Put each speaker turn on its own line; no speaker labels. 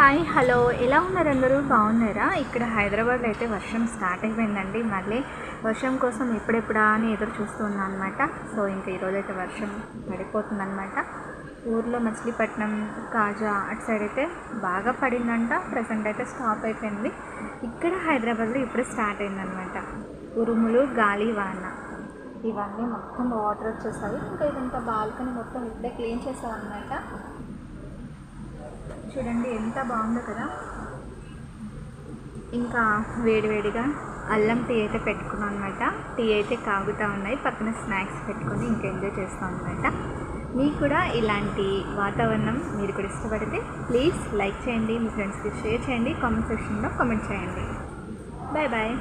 Hi hello ఎలా ఉన్నారు అందరూ బాగున్నారా? ఇక్కడ హైదరాబాద్లో అయితే వర్షం స్టార్ట్ అయిపోయిందండి. మళ్ళీ వర్షం కోసం ఎప్పుడెప్పుడా అని ఎదురు చూస్తూ ఉన్నాను అనమాట. సో ఇంకా ఈరోజు అయితే వర్షం పడిపోతుందన్నమాట. ఊర్లో మచిలీపట్నం కాజా అటు సైడ్ అయితే బాగా పడిందంట. ప్రజెంట్ అయితే స్టాప్ అయిపోయింది. ఇక్కడ హైదరాబాద్లో ఇప్పుడు స్టార్ట్ అయిందనమాట. ఉరుములు, గాలి, వాన ఇవన్నీ మొత్తం వాటర్ వచ్చేసాయి. ఇంకా ఇదంతా బాల్కనీ మొత్తం ఇప్పుడే క్లీన్ చేసామన్నమాట. చూడండి ఎంత బాగుందో కదా. ఇంకా వేడివేడిగా అల్లం టీ అయితే పెట్టుకున్నాం అనమాట. టీ అయితే కాగుతూ ఉన్నాయి, పక్కన స్నాక్స్ పెట్టుకొని ఇంకా ఎంజాయ్ చేస్తాం అనమాట. మీకు కూడా ఇలాంటి వాతావరణం మీరు కూడా ఇష్టపడితే ప్లీజ్ లైక్ చేయండి, మీ ఫ్రెండ్స్కి షేర్ చేయండి, కామెంట్ సెక్షన్లో కామెంట్ చేయండి. Bye bye.